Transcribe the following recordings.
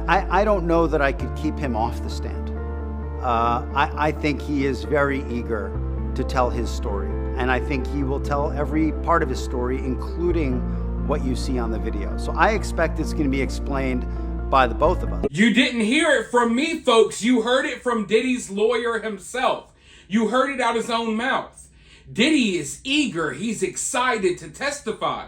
I don't know that I could keep him off the stand. I think he is very eager to tell his story, and I think he will tell every part of his story, including what you see on the video. So I expect it's going to be explained by the both of us. You didn't hear it from me, folks. You heard it from Diddy's lawyer himself. You heard it out his own mouth. Diddy is eager. He's excited to testify.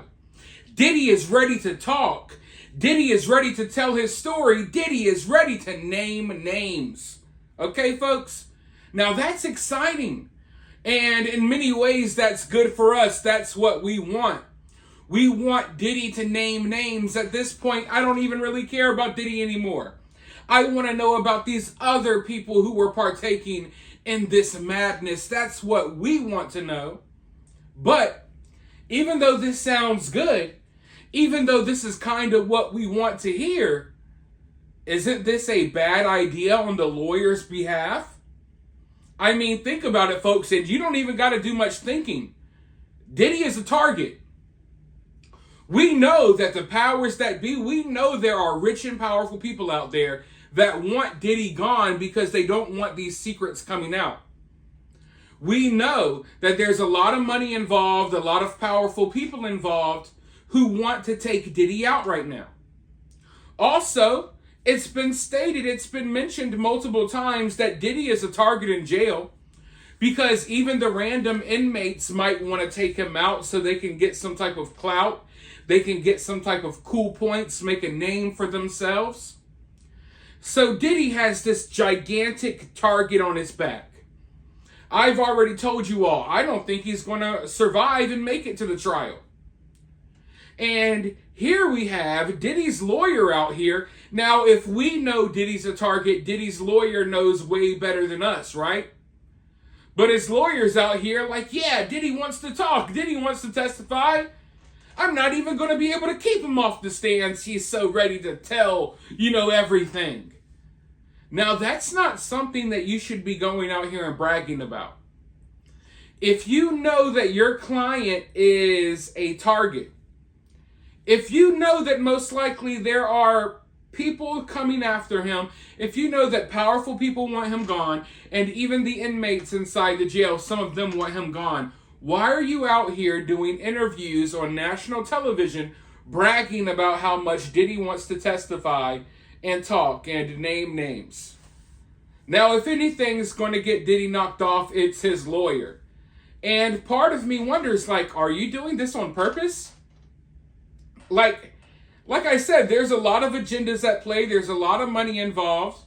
Diddy is ready to talk. Diddy is ready to tell his story. Diddy is ready to name names. Okay, folks? Now that's exciting. And in many ways, that's good for us. That's what we want. We want Diddy to name names. At this point, I don't even really care about Diddy anymore. I want to know about these other people who were partaking in this madness. That's what we want to know. But even though this sounds good, even though this is kind of what we want to hear, isn't this a bad idea on the lawyer's behalf? I mean, think about it, folks, and you don't even got to do much thinking. Diddy is a target. We know that the powers that be, we know there are rich and powerful people out there that want Diddy gone because they don't want these secrets coming out. We know that there's a lot of money involved, a lot of powerful people involved who want to take Diddy out right now. Also, it's been stated, it's been mentioned multiple times that Diddy is a target in jail because even the random inmates might want to take him out so they can get some type of clout. They can get some type of cool points, make a name for themselves. So Diddy has this gigantic target on his back. I've already told you all, I don't think he's going to survive and make it to the trial. And here we have Diddy's lawyer out here. Now, if we know Diddy's a target, Diddy's lawyer knows way better than us, right? But his lawyer's out here like, yeah, Diddy wants to talk. Diddy wants to testify. I'm not even going to be able to keep him off the stands. He's so ready to tell, everything. Now, that's not something that you should be going out here and bragging about. If you know that your client is a target, if you know that most likely there are people coming after him, if you know that powerful people want him gone, and even the inmates inside the jail, some of them want him gone, why are you out here doing interviews on national television bragging about how much Diddy wants to testify and talk and name names? Now, if anything's going to get Diddy knocked off, it's his lawyer. And part of me wonders, are you doing this on purpose? Like I said, there's a lot of agendas at play. There's a lot of money involved.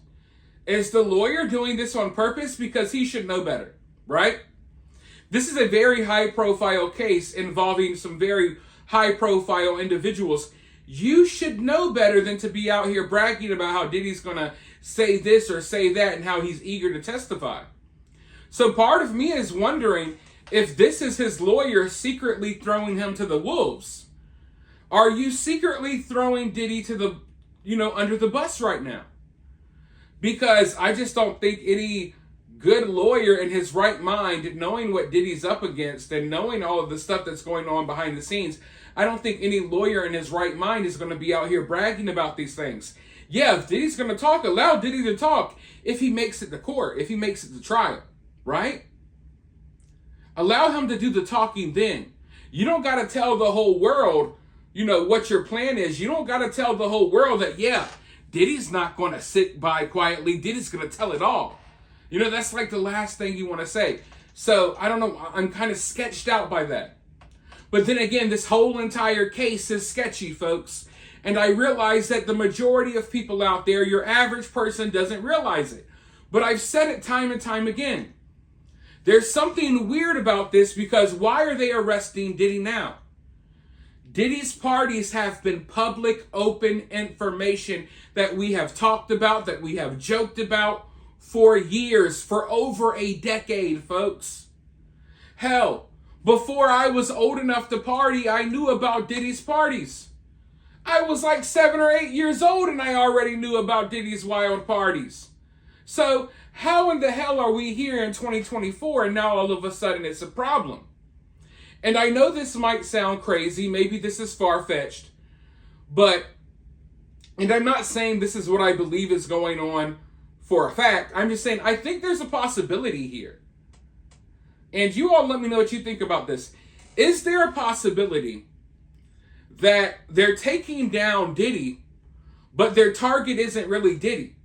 Is the lawyer doing this on purpose? Because he should know better, right? This is a very high-profile case involving some very high-profile individuals. You should know better than to be out here bragging about how Diddy's going to say this or say that and how he's eager to testify. So part of me is wondering if this is his lawyer secretly throwing him to the wolves. Are you secretly throwing Diddy to the, under the bus right now? Because I just don't think any good lawyer in his right mind, knowing what Diddy's up against and knowing all of the stuff that's going on behind the scenes, I don't think any lawyer in his right mind is going to be out here bragging about these things. Yeah, if Diddy's going to talk, allow Diddy to talk if he makes it to court, if he makes it to trial, right? Allow him to do the talking then. You don't got to tell the whole world, what your plan is. You don't got to tell the whole world that, yeah, Diddy's not going to sit by quietly. Diddy's going to tell it all. That's like the last thing you want to say. So, I don't know. I'm kind of sketched out by that. But then again, this whole entire case is sketchy, folks. And I realize that the majority of people out there, your average person doesn't realize it. But I've said it time and time again. There's something weird about this because why are they arresting Diddy now? Diddy's parties have been public, open information that we have talked about, that we have joked about for years, for over a decade, folks. Hell, before I was old enough to party, I knew about Diddy's parties. I was like 7 or 8 years old and I already knew about Diddy's wild parties. So how in the hell are we here in 2024 and now all of a sudden it's a problem? And I know this might sound crazy, maybe this is far-fetched, but And I'm not saying this is what I believe is going on for a fact. I'm just saying I think there's a possibility here. And you all let me know what you think about this. Is there a possibility that they're taking down Diddy, but their target isn't really Diddy?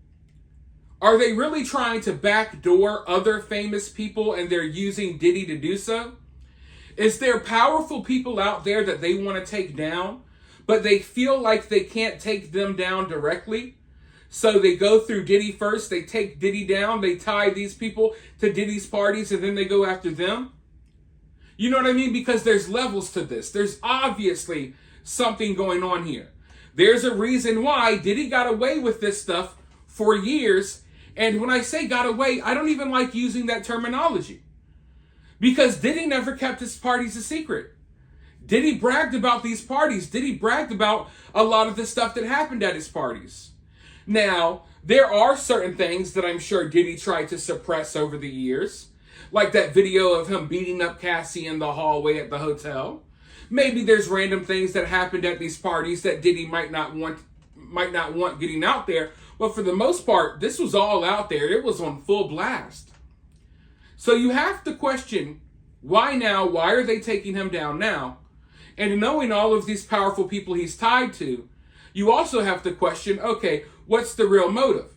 Are they really trying to backdoor other famous people and they're using Diddy to do so? Is there powerful people out there that they want to take down, but they feel like they can't take them down directly? So they go through Diddy first, they take Diddy down, they tie these people to Diddy's parties, and then they go after them? You know what I mean? Because there's levels to this. There's obviously something going on here. There's a reason why Diddy got away with this stuff for years. And when I say got away, I don't even like using that terminology. Because Diddy never kept his parties a secret. Diddy bragged about these parties. Diddy bragged about a lot of the stuff that happened at his parties. Now, there are certain things that I'm sure Diddy tried to suppress over the years. Like that video of him beating up Cassie in the hallway at the hotel. Maybe there's random things that happened at these parties that Diddy might not want getting out there. But for the most part, this was all out there. It was on full blast. So you have to question, why now? Why are they taking him down now? And knowing all of these powerful people he's tied to, you also have to question, okay, what's the real motive?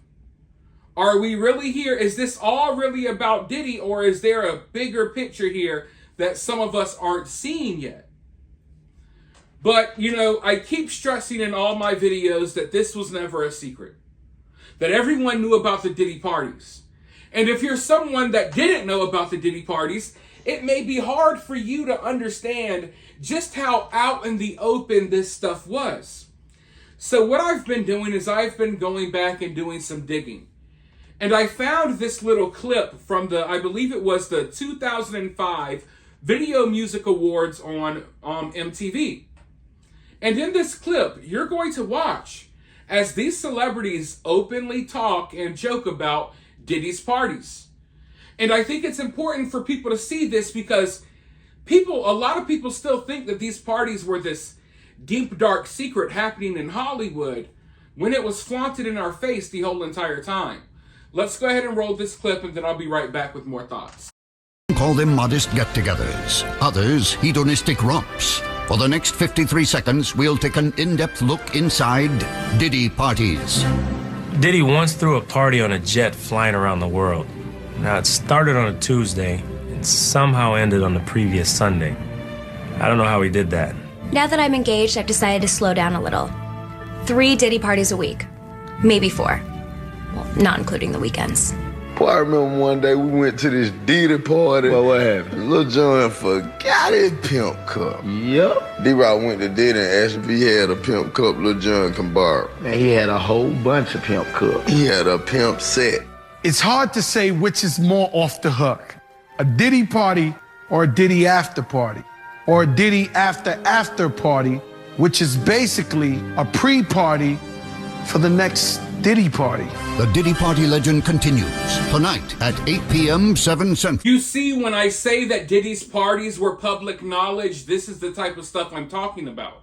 Are we really here? Is this all really about Diddy, or is there a bigger picture here that some of us aren't seeing yet? But, I keep stressing in all my videos that this was never a secret. That everyone knew about the Diddy parties. And if you're someone that didn't know about the Diddy parties, it may be hard for you to understand just how out in the open this stuff was. So what I've been doing is I've been going back and doing some digging. And I found this little clip from I believe it was the 2005 Video Music Awards on MTV. And in this clip, you're going to watch as these celebrities openly talk and joke about Diddy's parties. And I think it's important for people to see this because a lot of people still think that these parties were this deep, dark secret happening in Hollywood when it was flaunted in our face the whole entire time. Let's go ahead and roll this clip and then I'll be right back with more thoughts. Call them modest get-togethers, others hedonistic romps. For the next 53 seconds, we'll take an in-depth look inside Diddy parties. Diddy once threw a party on a jet flying around the world. Now, it started on a Tuesday and somehow ended on the previous Sunday. I don't know how he did that. Now that I'm engaged, I've decided to slow down a little. 3 Diddy parties a week. Maybe 4. Well, not including the weekends. Boy, I remember one day we went to this Diddy party. Well, what happened? Lil Jon forgot his pimp cup. Yep. D-Rock went to Diddy and asked if he had a pimp cup Lil Jon can borrow. Man, he had a whole bunch of pimp cups. He had a pimp set. It's hard to say which is more off the hook, a Diddy party or a Diddy after party, or a Diddy after party, which is basically a pre-party for the next Diddy party. The Diddy party legend continues tonight at 8 p.m. 7 Central. You see, when I say that Diddy's parties were public knowledge, this is the type of stuff I'm talking about.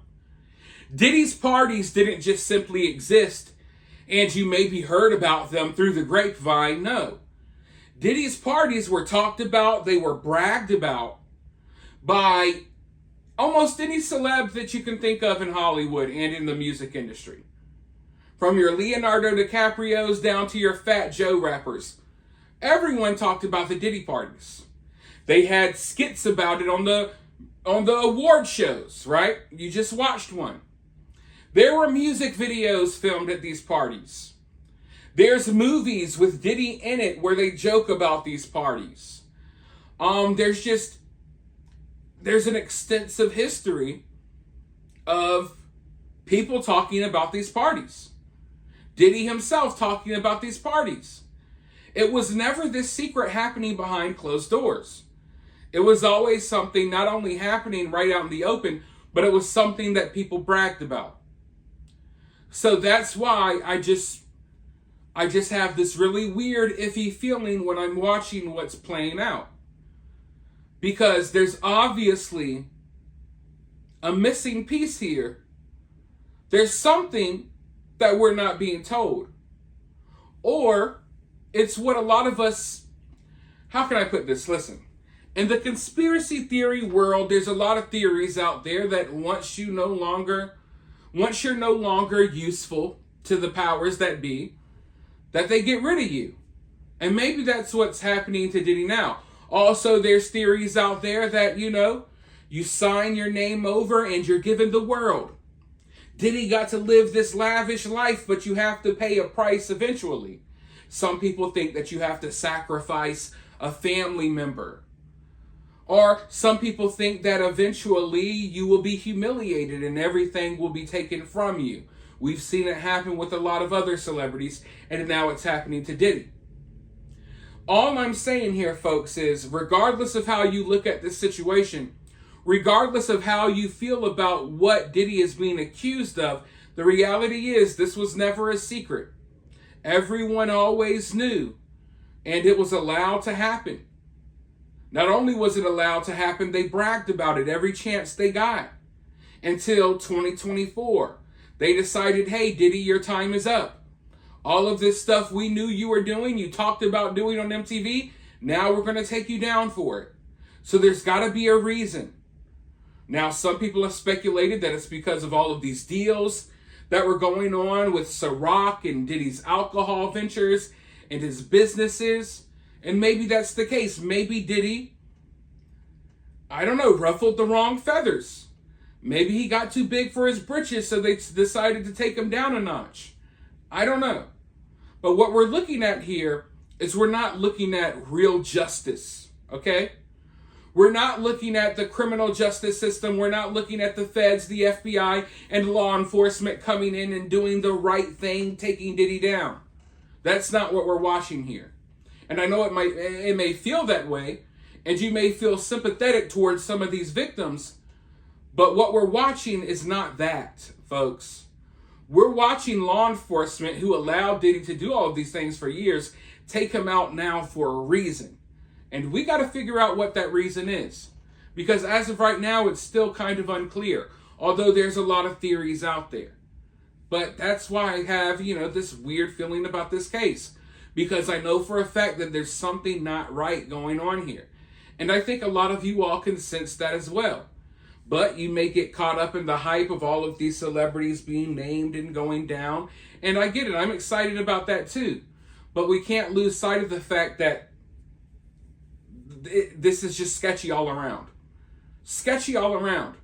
Diddy's parties didn't just simply exist and you maybe heard about them through the grapevine. No. Diddy's parties were talked about, they were bragged about by almost any celeb that you can think of in Hollywood and in the music industry. From your Leonardo DiCaprios down to your Fat Joe rappers. Everyone talked about the Diddy parties. They had skits about it on the award shows, right? You just watched one. There were music videos filmed at these parties. There's movies with Diddy in it where they joke about these parties. There's an extensive history of people talking about these parties. Diddy himself talking about these parties. It was never this secret happening behind closed doors. It was always something not only happening right out in the open, but it was something that people bragged about. So that's why I just have this really weird, iffy feeling when I'm watching what's playing out. Because there's obviously a missing piece here. There's something that we're not being told. Or it's what a lot of us, how can I put this? Listen, in the conspiracy theory world, there's a lot of theories out there that once you're no longer useful to the powers that be, that they get rid of you. And maybe that's what's happening to Diddy now. Also, there's theories out there that, you sign your name over and you're given the world. Diddy got to live this lavish life, but you have to pay a price eventually. Some people think that you have to sacrifice a family member. Or some people think that eventually you will be humiliated and everything will be taken from you. We've seen it happen with a lot of other celebrities, and now it's happening to Diddy. All I'm saying here, folks, is regardless of how you look at this situation, regardless of how you feel about what Diddy is being accused of, the reality is this was never a secret. Everyone always knew, and it was allowed to happen. Not only was it allowed to happen, they bragged about it every chance they got. Until 2024. They decided, hey, Diddy, your time is up. All of this stuff we knew you were doing, you talked about doing on MTV, now we're going to take you down for it. So there's got to be a reason. Now, some people have speculated that it's because of all of these deals that were going on with Ciroc and Diddy's alcohol ventures and his businesses. And maybe that's the case. Maybe Diddy, ruffled the wrong feathers. Maybe he got too big for his britches, so they decided to take him down a notch. I don't know. But what we're looking at here is we're not looking at real justice, okay? We're not looking at the criminal justice system. We're not looking at the feds, the FBI, and law enforcement coming in and doing the right thing, taking Diddy down. That's not what we're watching here. And I know it may feel that way, and you may feel sympathetic towards some of these victims, but what we're watching is not that, folks. We're watching law enforcement who allowed Diddy to do all of these things for years take him out now for a reason. And we got to figure out what that reason is. Because as of right now, it's still kind of unclear. Although there's a lot of theories out there. But that's why I have, this weird feeling about this case. Because I know for a fact that there's something not right going on here. And I think a lot of you all can sense that as well. But you may get caught up in the hype of all of these celebrities being named and going down. And I get it. I'm excited about that too. But we can't lose sight of the fact that this is just sketchy all around. Sketchy all around.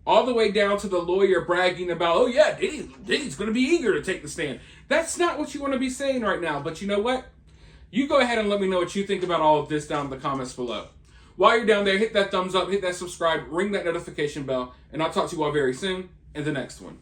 All the way down to the lawyer bragging about, oh yeah, Diddy's going to be eager to take the stand. That's not what you want to be saying right now. But you know what? You go ahead and let me know what you think about all of this down in the comments below. While you're down there, hit that thumbs up, hit that subscribe, ring that notification bell, and I'll talk to you all very soon in the next one.